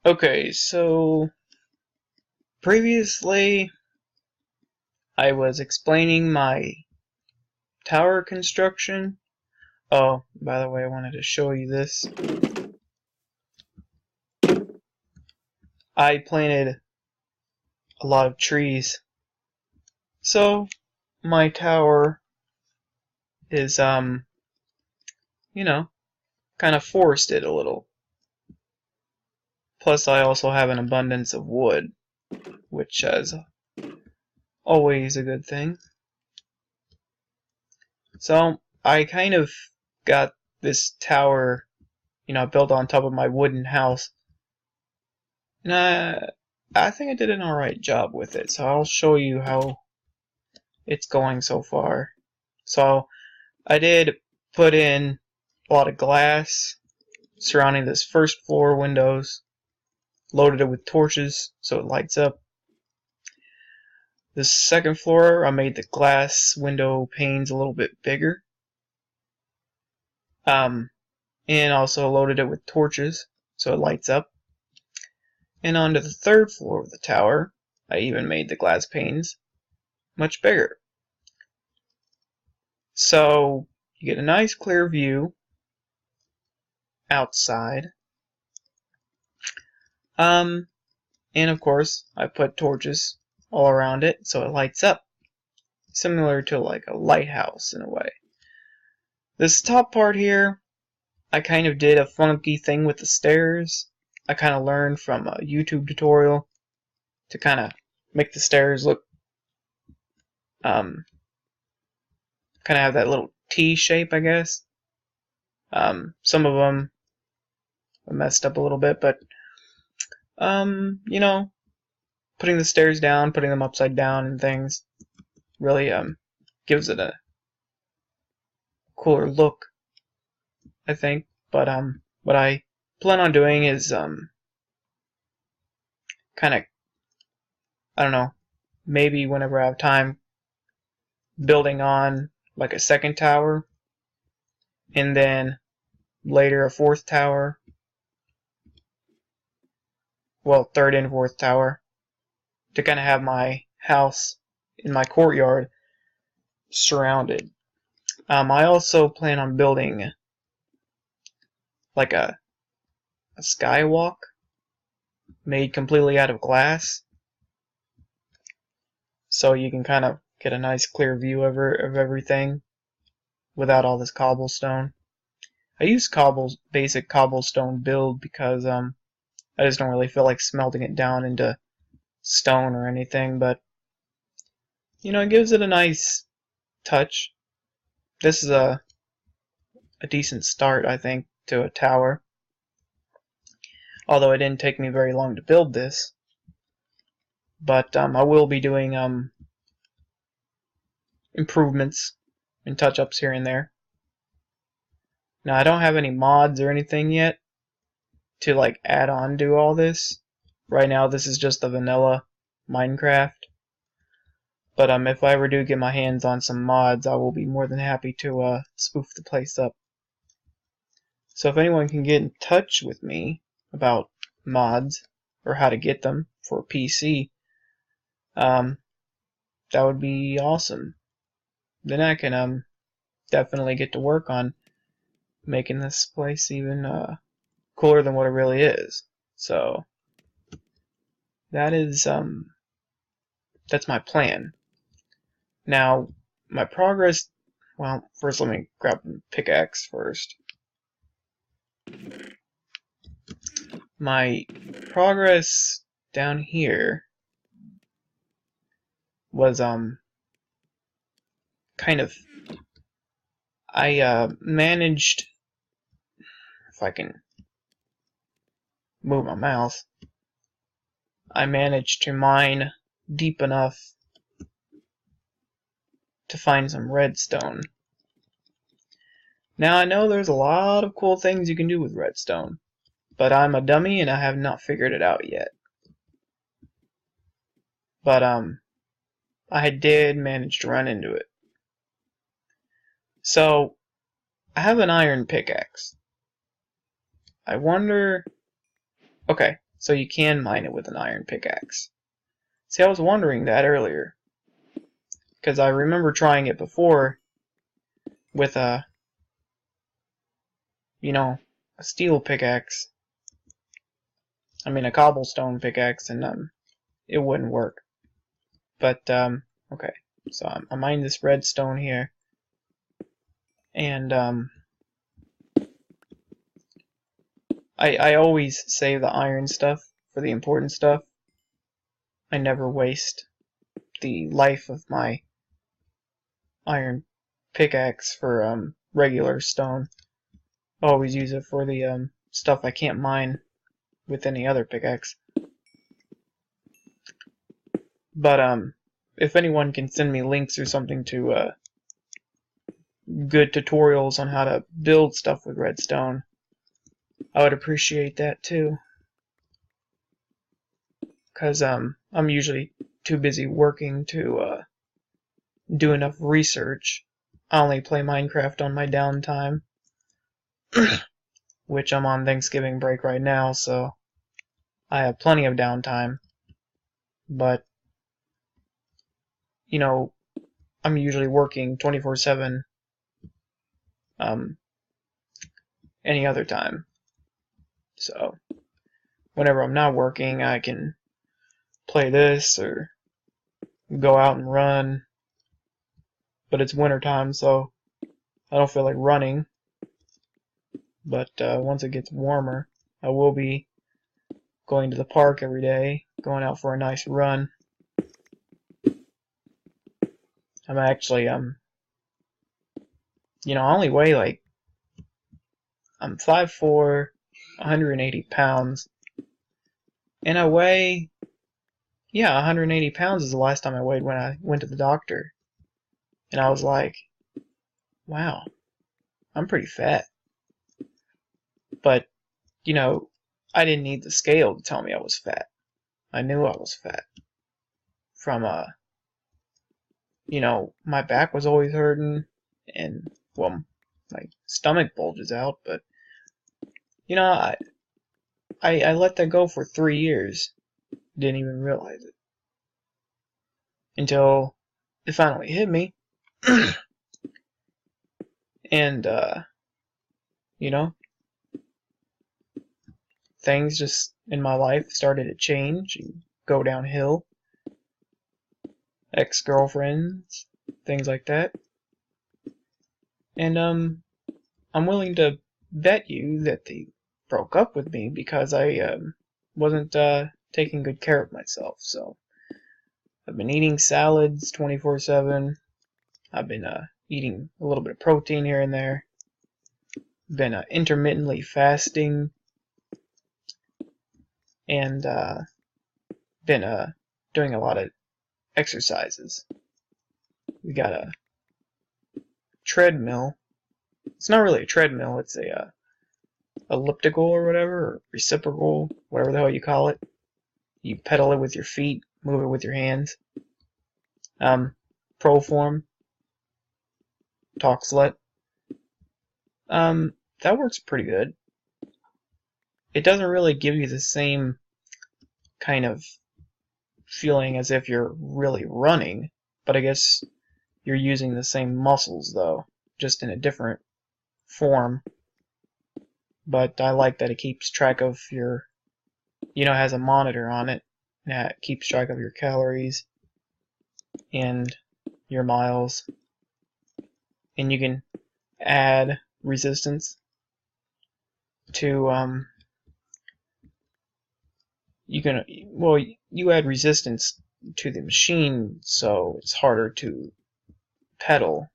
Okay, so previously I was explaining my tower construction. Oh, by the way, I wanted to show you this. I planted a lot of trees. So my tower is kind of forested a little. Plus I also have an abundance of wood, which is always a good thing. So I kind of got this tower, built on top of my wooden house. And I think I did an alright job with it, so I'll show you how it's going so far. So I did put in a lot of glass surrounding this first floor windows, loaded it with torches so it lights up. This second floor I made the glass window panes a little bit bigger. And also loaded it with torches so it lights up. And onto the third floor of the tower, I even made the glass panes much bigger. So you get a nice clear view outside. And of course, I put torches all around it so it lights up, similar to like a lighthouse in a way. This top part here, I kind of did a funky thing with the stairs. I kind of learned from a YouTube tutorial to kind of make the stairs look kind of have that little T shape, I guess. Some of them are messed up a little bit, but putting the stairs down, putting them upside down and things really gives it a cooler look, I think. But what I plan on doing is kind of, I don't know, maybe whenever I have time, building on like a second tower, and then later a fourth tower, well, third and fourth tower, to kind of have my house in my courtyard surrounded. I also plan on building like a skywalk made completely out of glass, so you can kind of get a nice clear view of everything without all this cobblestone. I use basic cobblestone build because I just don't really feel like smelting it down into stone or anything, but it gives it a nice touch. This is a decent start, I think, to a tower. Although it didn't take me very long to build this. But I will be doing improvements and touch-ups here and there. Now I don't have any mods or anything yet to like add on to all this. Right now this is just the vanilla Minecraft. But if I ever do get my hands on some mods, I will be more than happy to spoof the place up. So if anyone can get in touch with me about mods or how to get them for a PC, that would be awesome. Then I can definitely get to work on making this place even cooler than what it really is. So that's my plan. Now my progress, well, first let me grab a pickaxe first. My progress down here was kind of, I managed, if I can move my mouse, I managed to mine deep enough to find some redstone. Now I know there's a lot of cool things you can do with redstone, but I'm a dummy and I have not figured it out yet. But I did manage to run into it. So I have an iron pickaxe. I wonder, okay, so you can mine it with an iron pickaxe. See, I was wondering that earlier, because I remember trying it before with a steel pickaxe. I mean a cobblestone pickaxe, and it wouldn't work. But okay, so I mined this redstone here, and I always save the iron stuff for the important stuff. I never waste the life of my iron pickaxe for regular stone. I always use it for the stuff I can't mine with any other pickaxe. But if anyone can send me links or something to good tutorials on how to build stuff with redstone, I would appreciate that too. Because I'm usually too busy working to do enough research. I only play Minecraft on my downtime, which I'm on Thanksgiving break right now, so I have plenty of downtime. But I'm usually working 24/7 any other time. So whenever I'm not working, I can play this or go out and run. But it's wintertime, so I don't feel like running. But once it gets warmer, I will be going to the park every day, going out for a nice run. I'm actually I only weigh like, I'm 5'4", 180 pounds, and I weigh, 180 pounds is the last time I weighed when I went to the doctor, and I was like, wow, I'm pretty fat. But I didn't need the scale to tell me I was fat. I knew I was fat from my back was always hurting, and well, my stomach bulges out, but I let that go for 3 years. Didn't even realize it until it finally hit me. And things just in my life started to change and go downhill. Ex-girlfriends, things like that. And I'm willing to bet you that they broke up with me because I wasn't taking good care of myself. So I've been eating salads 24/7. I've been eating a little bit of protein here and there. Been intermittently fasting, and been doing a lot of exercises. We got a treadmill. It's not really a treadmill, it's a elliptical or whatever, or reciprocal, whatever the hell you call it. You pedal it with your feet, move it with your hands. Proform, TalkSlut. That works pretty good. It doesn't really give you the same kind of feeling as if you're really running, but I guess you're using the same muscles though, just in a different form. But I like that it keeps track of your, it has a monitor on it, and it keeps track of your calories and your miles, and you can add resistance to you add resistance to the machine, so it's harder to pedal,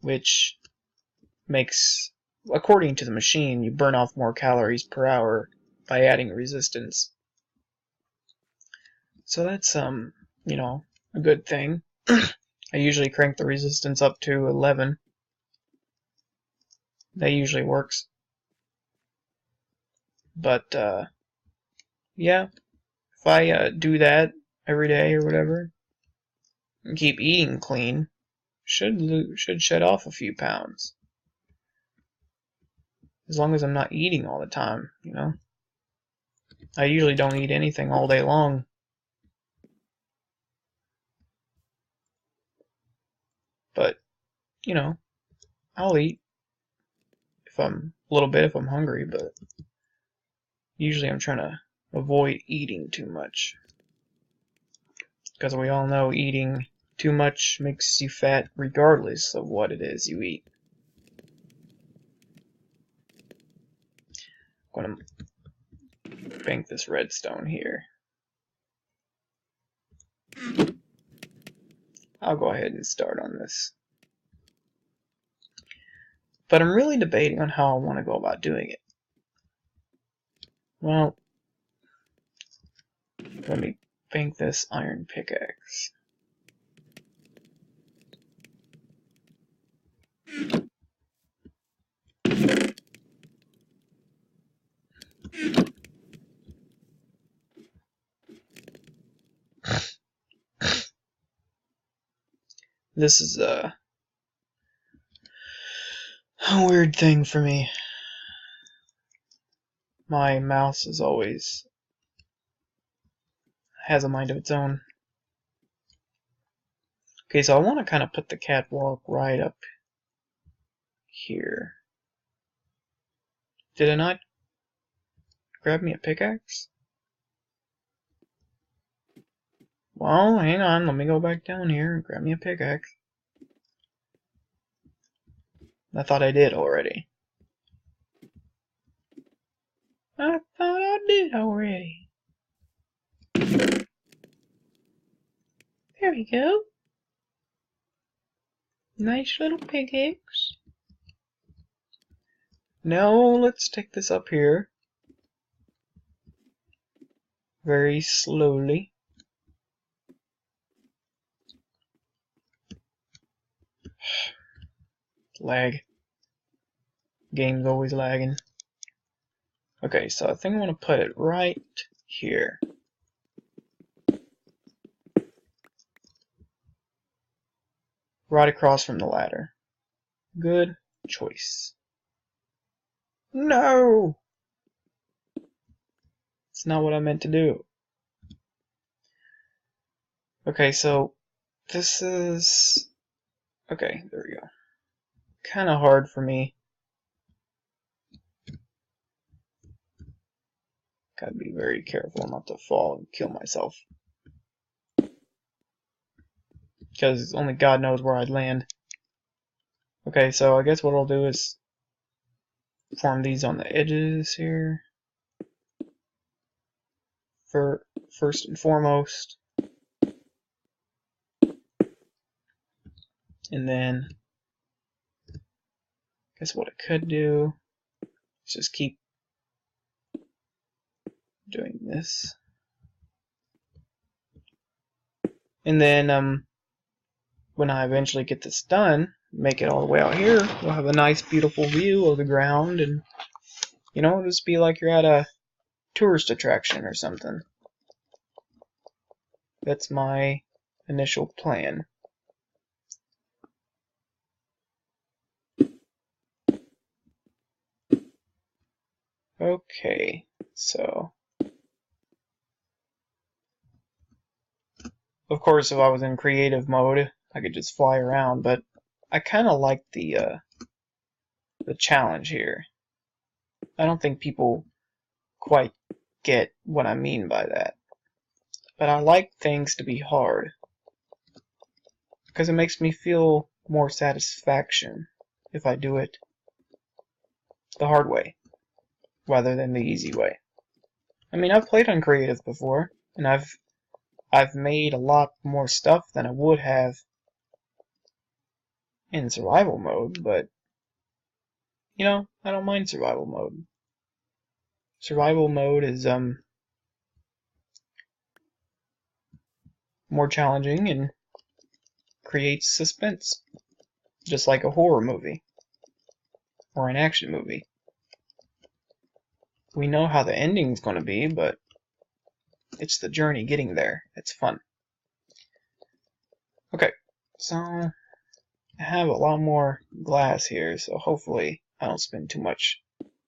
which makes, according to the machine, you burn off more calories per hour by adding resistance. So that's a good thing. I usually crank the resistance up to 11. That usually works. But yeah, if I do that every day or whatever, and keep eating clean, should shed off a few pounds. As long as I'm not eating all the time, I usually don't eat anything all day long. But, you know, I'll eat if I'm a little bit if I'm hungry, but usually I'm trying to avoid eating too much. Because we all know eating too much makes you fat regardless of what it is you eat. I'm going to bank this redstone here. I'll go ahead and start on this. But I'm really debating on how I want to go about doing it. Well, let me bank this iron pickaxe. This is a weird thing for me. My mouse is always has a mind of its own. Okay, so I want to kind of put the catwalk right up here. Did I not grab me a pickaxe? Well, hang on, let me go back down here and grab me a pickaxe. I thought I did already. I thought I did already. There we go. Nice little pickaxe. Now let's take this up here. Very slowly. Lag. Game's always lagging. Okay, so I think I want to put it right here. Right across from the ladder. Good choice. No! It's not what I meant to do. Okay, so this is... Okay, there we go. Kind of hard for me. Gotta be very careful not to fall and kill myself. Because only God knows where I'd land. Okay, so I guess what I'll do is form these on the edges here. For first and foremost. And then I guess what I could do is just keep doing this. And then when I eventually get this done, make it all the way out here, you'll have a nice beautiful view of the ground, and you know, it'll just be like you're at a tourist attraction or something. That's my initial plan. Okay, so of course if I was in creative mode I could just fly around, but I kinda like the challenge here. I don't think people quite get what I mean by that. But I like things to be hard, because it makes me feel more satisfaction if I do it the hard way, rather than the easy way. I mean, I've played on creative before, and I've made a lot more stuff than I would have in survival mode, but you know, I don't mind survival mode. Survival mode is more challenging and creates suspense, just like a horror movie or an action movie. We know how the ending's going to be, but it's the journey getting there. It's fun. Okay, so I have a lot more glass here, so hopefully I don't spend too much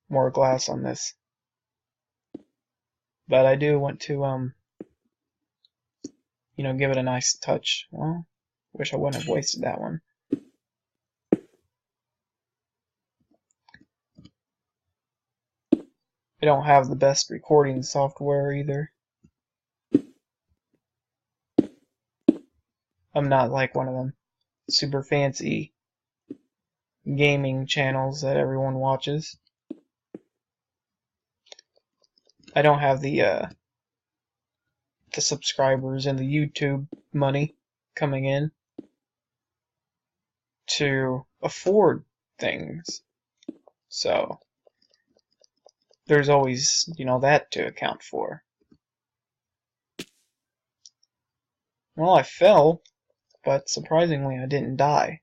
more glass on this. But I do want to, you know, give it a nice touch. Well, wish I wouldn't have wasted that one. I don't have the best recording software either. I'm not like one of them super fancy gaming channels that everyone watches. I don't have the subscribers and the YouTube money coming in to afford things. So there's always, you know, that to account for. Well, I fell, but surprisingly I didn't die.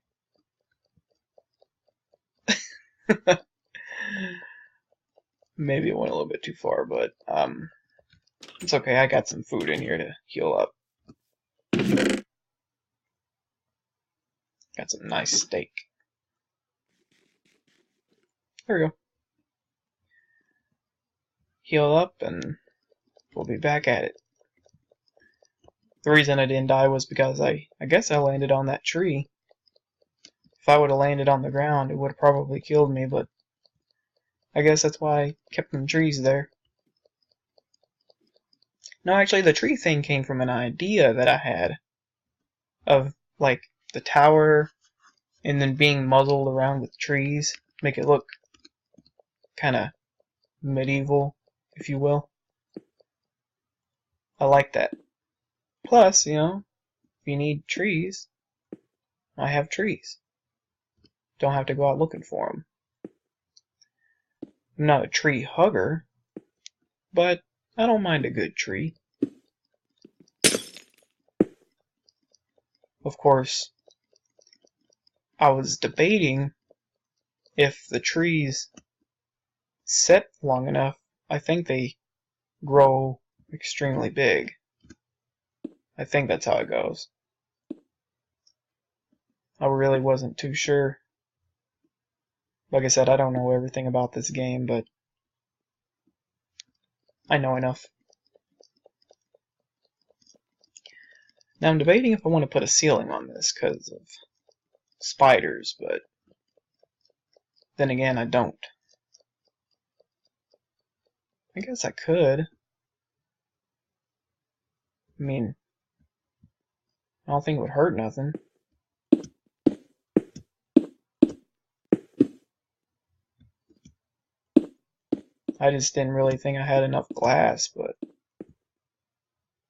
Maybe it went a little bit too far, but it's okay. I got some food in here to heal up. Got some nice steak. There we go. Heal up and we'll be back at it. The reason I didn't die was because I guess I landed on that tree. If I would have landed on the ground, it would have probably killed me, but I guess that's why I kept them trees there. No, actually, the tree thing came from an idea that I had of, like, the tower and then being muzzled around with trees. Make it look kind of medieval, if you will. I like that. Plus, you know, if you need trees, I have trees. Don't have to go out looking for them. I'm not a tree hugger, but I don't mind a good tree. Of course, I was debating if the trees set long enough. I think they grow extremely big. I think that's how it goes. I really wasn't too sure. Like I said, I don't know everything about this game, but I know enough. Now I'm debating if I want to put a ceiling on this because of spiders, but then again, I don't. I guess I could. I mean, I don't think it would hurt nothing. I just didn't really think I had enough glass, but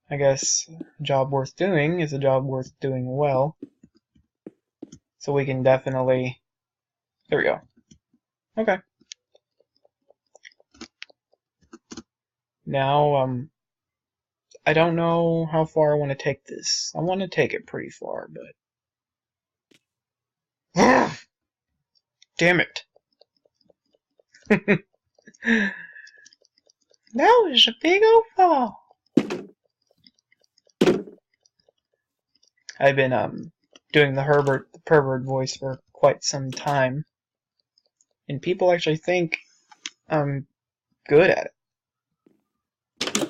I guess a job worth doing is a job worth doing well. So we can definitely... There we go. Okay. Now, I don't know how far I want to take this. I want to take it pretty far, but... Damn it. That was a big old fall. I've been doing the Herbert the Pervert voice for quite some time, and people actually think I'm good at it.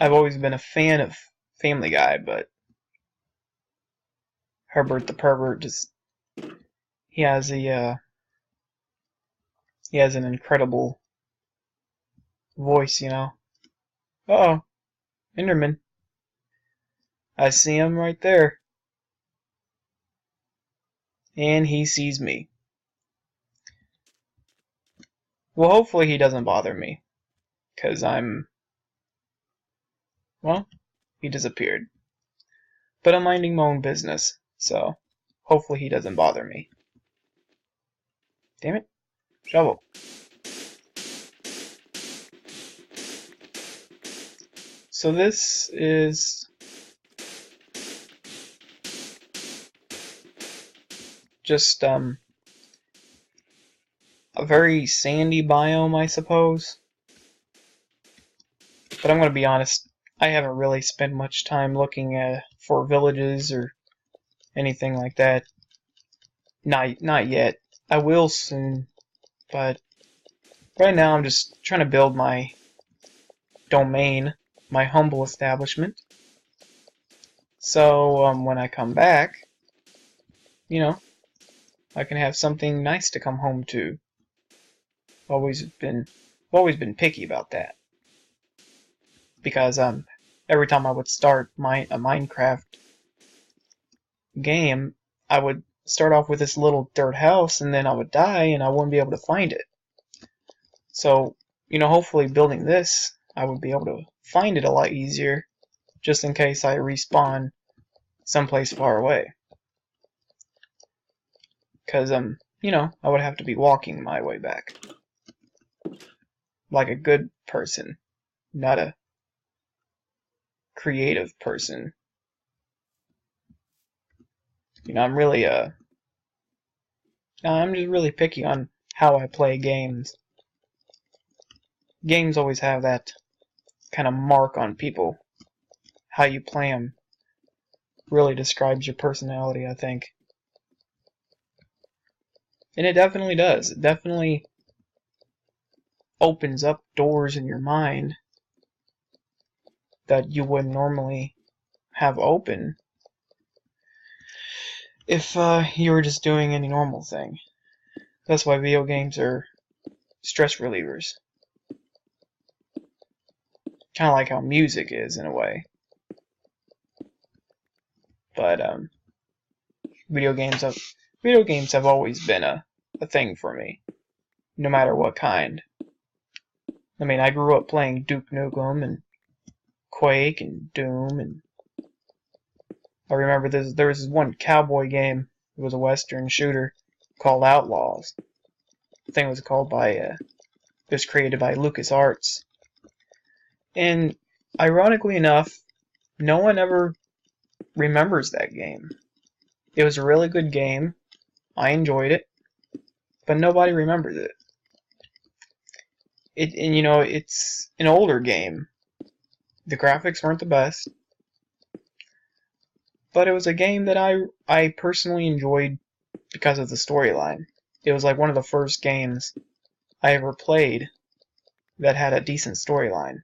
I've always been a fan of Family Guy, but Herbert the Pervert just he has an incredible voice, you know. Uh-oh, Enderman. I see him right there. And he sees me. Well, hopefully he doesn't bother me. Because well, he disappeared. But I'm minding my own business, so hopefully he doesn't bother me. Damn it. Shovel. So this is just a very sandy biome, I suppose. But I'm going to be honest, I haven't really spent much time looking for villages or anything like that. Not yet. I will soon, but right now I'm just trying to build my domain, my humble establishment. So when I come back, you know, I can have something nice to come home to. Always been picky about that, because every time I would start a Minecraft game, I would start off with this little dirt house, and then I would die and I wouldn't be able to find it. So, hopefully building this, I would be able to find it a lot easier, just in case I respawn someplace far away. Because, I would have to be walking my way back. Like a good person, not a creative person. I'm really, I'm just really picky on how I play games. Games always have that kind of mark on people. How you play them really describes your personality, I think. And it definitely does. It definitely opens up doors in your mind that you wouldn't normally have open if you were just doing any normal thing. That's why video games are stress relievers. Kind of like how music is, in a way. But video games have always been a thing for me, no matter what kind. I mean, I grew up playing Duke Nukem and Quake and Doom, and I remember there was this one cowboy game. It was a Western shooter called Outlaws. I think it was called by it was created by LucasArts. And ironically enough, no one ever remembers that game. It was a really good game. I enjoyed it, but nobody remembers it. It's an older game. The graphics weren't the best, but it was a game that I personally enjoyed because of the storyline. It was like one of the first games I ever played that had a decent storyline.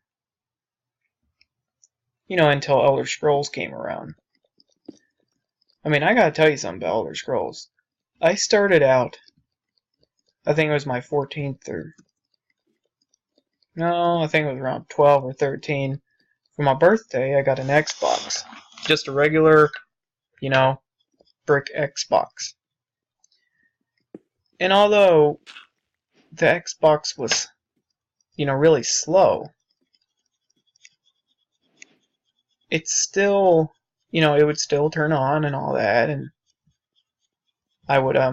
Until Elder Scrolls came around. I mean, I gotta tell you something about Elder Scrolls. I started out, I think it was my 14th I think it was around 12 or 13. For my birthday, I got an Xbox. Just a regular, brick Xbox. And although the Xbox was, really slow, it's still, it would still turn on and all that, and I would, I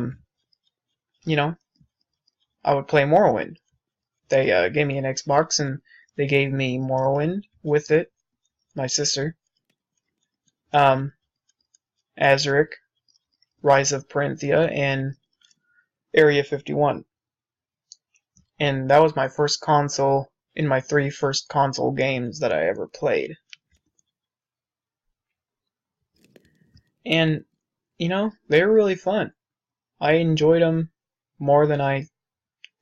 would play Morrowind. They gave me an Xbox, and they gave me Morrowind with it, my sister. Azuric, Rise of Parinthia, and Area 51. And that was my first console in my 3 first console games that I ever played. And, they were really fun. I enjoyed them more than I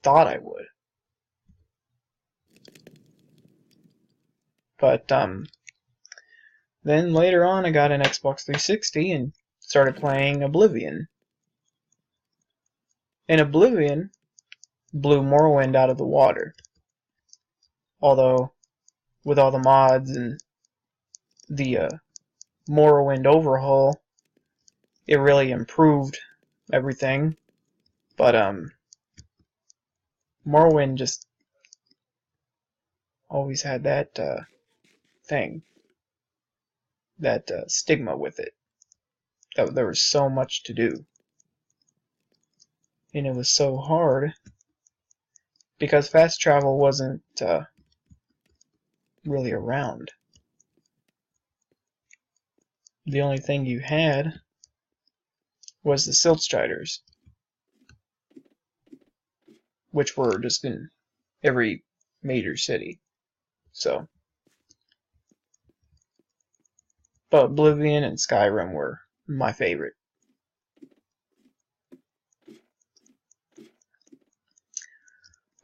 thought I would. But, then later on I got an Xbox 360 and started playing Oblivion. And Oblivion blew Morrowind out of the water. Although, with all the mods and the Morrowind overhaul, it really improved everything. But Morrowind just always had that thing, that stigma with it. That there was so much to do, and it was so hard because fast travel wasn't really around. The only thing you had was the Silt Striders, which were just in every major city. So, but Oblivion and Skyrim were my favorite.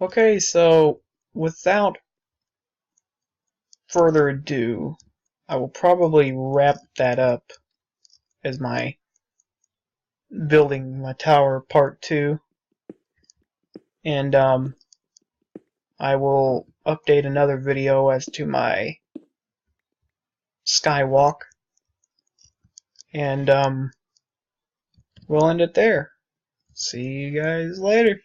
Okay, so without further ado, I will probably wrap that up as my building my tower part 2, and I will update another video as to my skywalk, and we'll end it there. See you guys later.